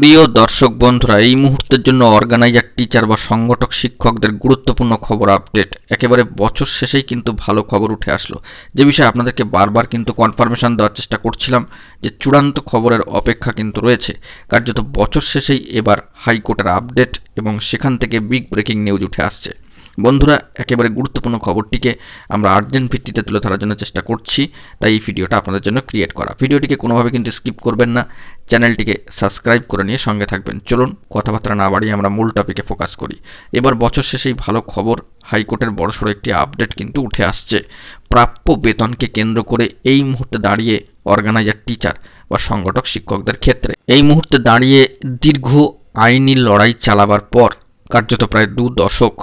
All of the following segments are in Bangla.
প্রিয় দর্শক বন্ধুরা, এই মুহূর্তের জন্য অর্গানাইজার টিচার বা সংগঠক শিক্ষকদের গুরুত্বপূর্ণ খবর আপডেট। একেবারে বছর শেষেই কিন্তু ভালো খবর উঠে আসলো, যে বিষয়ে আপনাদেরকে বারবার কিন্তু কনফার্মেশন দেওয়ার চেষ্টা করছিলাম যে চূড়ান্ত খবরের অপেক্ষা কিন্তু রয়েছে। কার্যত বছর শেষেই এবার হাইকোর্টের আপডেট এবং সেখান থেকে বিগ ব্রেকিং নিউজ উঠে আসছে। বন্ধুরা, একেবারে গুরুত্বপূর্ণ খবরটিকে আমরা আর্জেন্ট ভিত্তিতে তুলে ধরার জন্য চেষ্টা করছি, তাই এই ভিডিওটা আপনাদের জন্য ক্রিয়েট করা। ভিডিওটিকে কোনোভাবে কিন্তু স্কিপ করবেন না, চ্যানেলটিকে সাবস্ক্রাইব করে নিয়ে সঙ্গে থাকবেন। চলুন কথাবার্তা না বাড়িয়ে আমরা মূল টপিকে ফোকাস করি। এবার বছর শেষেই ভালো খবর, হাইকোর্টের বড়সড় একটি আপডেট কিন্তু উঠে আসছে। প্রাপ্য বেতনকে কেন্দ্র করে এই মুহূর্তে দাঁড়িয়ে অর্গানাইজার টিচার বা সংগঠক শিক্ষকদের ক্ষেত্রে এই মুহূর্তে দাঁড়িয়ে দীর্ঘ আইনি লড়াই চালাবার পর কার্যত প্রায় 2 দশক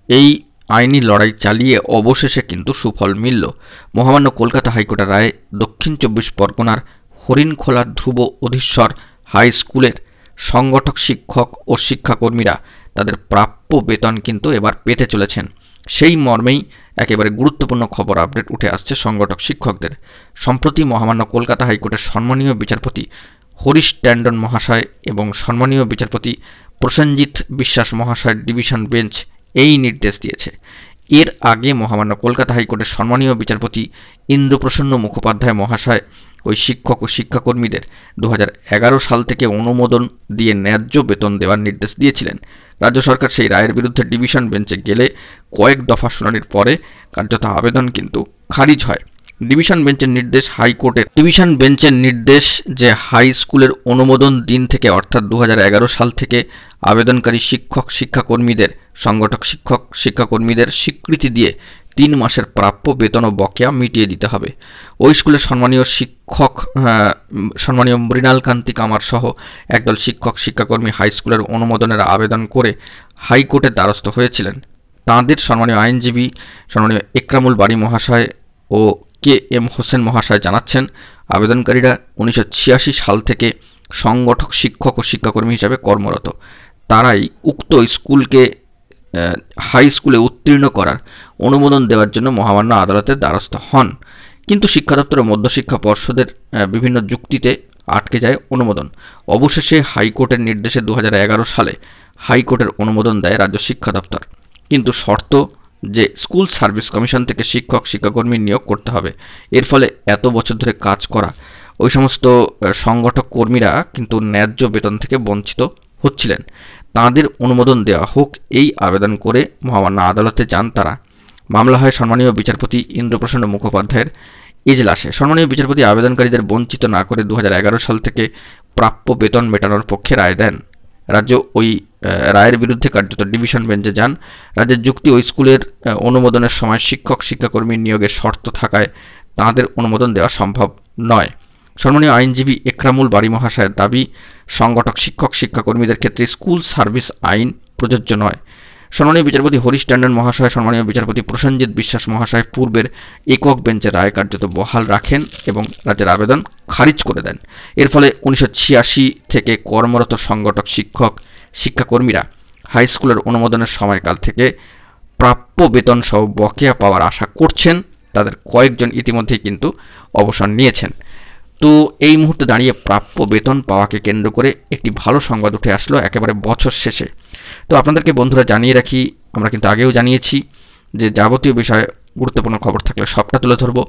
এই আইনি লড়াই চালিয়ে অবশেষে কিন্তু সুফল মিলল। মহামান্য কলকাতা হাইকোর্টের রায়ে দক্ষিণ 24 পরগনার হরিণখোলা ধ্রুব অধীশ্বর হাই স্কুলের সংগঠক শিক্ষক ও শিক্ষাকর্মীরা তাদের প্রাপ্য বেতন কিন্তু এবার পেতে চলেছেন। সেই মর্মেই একেবারে গুরুত্বপূর্ণ খবর আপডেট উঠে আসছে সংগঠক শিক্ষকদের। সম্প্রতি মহামান্য কলকাতা হাইকোর্টের সম্মানীয় বিচারপতি হরিশ ট্যান্ডন মহাশয় এবং সম্মানীয় বিচারপতি প্রসেনজিৎ বিশ্বাস মহাশয়ের ডিভিশন বেঞ্চ এই নির্দেশ দিয়েছে। এর আগে মহামান্য কলকাতা হাইকোর্টের সম্মানীয় বিচারপতি ইন্দ্রপ্রসন্ন মুখোপাধ্যায় মহাশয় ওই শিক্ষক ও শিক্ষাকর্মীদের 2011 সাল থেকে অনুমোদন দিয়ে ন্যায্য বেতন দেওয়ার নির্দেশ দিয়েছিলেন। রাজ্য সরকার সেই রায়ের বিরুদ্ধে ডিভিশন বেঞ্চে গেলে কয়েক দফা শুনানির পরে কার্যত আবেদন কিন্তু খারিজ হয়। ডিভিশন বেঞ্চের নির্দেশ যে হাই স্কুলের অনুমোদন দিন থেকে অর্থাৎ 2011 সাল থেকে আবেদনকারী শিক্ষক শিক্ষাকর্মীদের সংগঠক শিক্ষক শিক্ষাকর্মীদের স্বীকৃতি দিয়ে 3 মাসের প্রাপ্য বেতন ও বকেয়া মিটিয়ে দিতে হবে। ওই স্কুলের সম্মানীয় মৃণাল কান্তি কামার সহ একদল শিক্ষক শিক্ষাকর্মী হাই স্কুলের অনুমোদনের আবেদন করে হাইকোর্টের দ্বারস্থ হয়েছিলেন। তাঁদের সম্মানীয় আইনজীবী সম্মানীয় একরামুল বারী মহাশয় ও KM হোসেন মহাশয় জানাচ্ছেন, আবেদনকারীরা 1986 সাল থেকে সংগঠক শিক্ষক ও শিক্ষাকর্মী হিসাবে কর্মরত। তারাই উক্ত স্কুলকে হাই স্কুলে উত্তীর্ণ করার অনুমোদন দেওয়ার জন্য মহামান্য আদালতের দ্বারস্থ হন। কিন্তু শিক্ষা দপ্তরের মধ্যশিক্ষা পর্ষদের বিভিন্ন যুক্তিতে আটকে যায় অনুমোদন। অবশেষে হাইকোর্টের নির্দেশে 2011 সালে হাইকোর্টের অনুমোদন দেয় রাজ্য শিক্ষা দপ্তর, কিন্তু শর্ত যে স্কুল সার্ভিস কমিশন থেকে শিক্ষক শিক্ষাকর্মী নিয়োগ করতে হবে। এর ফলে এত বছর ধরে কাজ করা ওই সমস্ত সংগঠক কর্মীরা কিন্তু ন্যায্য বেতন থেকে বঞ্চিত হচ্ছিলেন। তাঁদের অনুমোদন দেওয়া হোক এই আবেদন করে মহামান্য আদালতে যান তারা। মামলা হয় সম্মানীয় বিচারপতি ইন্দ্রপ্রসন্ন মুখোপাধ্যায়ের এজলাসে। সম্মানীয় বিচারপতি আবেদনকারীদের বঞ্চিত না করে 2011 সাল থেকে প্রাপ্য বেতন মেটানোর পক্ষে রায় দেন। রাজ্য ওই রায়ের বিরুদ্ধে কার্যত ডিভিশন বেঞ্চে যান। রাজ্যের যুক্তি, ওই স্কুলের অনুমোদনের সময় শিক্ষক শিক্ষাকর্মী নিয়োগের শর্ত থাকায় তাঁদের অনুমোদন দেওয়া সম্ভব নয়। সম্মানীয় আইনজীবী একরামুল বারী মহাশয়ের দাবি, সংগঠক শিক্ষক শিক্ষাকর্মীদের ক্ষেত্রে স্কুল সার্ভিস আইন প্রযোজ্য নয়। সম্মানীয় বিচারপতি হরিশ ট্যান্ডন মহাশয় সম্মানীয় বিচারপতি প্রসেনজিৎ বিশ্বাস মহাশয় পূর্বের একক বেঞ্চের রায় কার্যত বহাল রাখেন এবং রাজ্যের আবেদন খারিজ করে দেন। এর ফলে 1986 থেকে কর্মরত সংগঠক শিক্ষক শিক্ষাকর্মীরা হাই স্কুলের অনুমোদনের সময়কাল থেকে প্রাপ্য বেতন সহ বকেয়া পাওয়ার আশা করছেন। তাদের কয়েকজন ইতিমধ্যেই কিন্তু অবসর নিয়েছেন। তো এই মুহূর্তে দাঁড়িয়ে প্রাপ্য বেতন পাওয়াকে কেন্দ্র করে একটি ভালো সংবাদ উঠে আসলো একেবারে বছর শেষে। তো আপনাদেরকে বন্ধুরা জানিয়ে রাখি, আমরা কিন্তু আগেও জানিয়েছি যে যাবতীয় বিষয়ে গুরুত্বপূর্ণ খবর থাকলে সবটা তুলে ধরবো।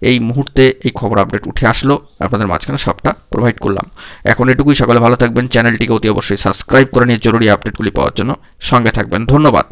এই মুহূর্তে এই খবর আপডেট উঠে আসলো, আপনাদের মাঝখানে সবটা প্রোভাইড করলাম। এখন এটুকুই, সকলে ভালো থাকবেন। চ্যানেলটিকে অতি অবশ্যই সাবস্ক্রাইব করে নিয়ে জরুরি আপডেটগুলি পাওয়ার জন্য সঙ্গে থাকবেন। ধন্যবাদ।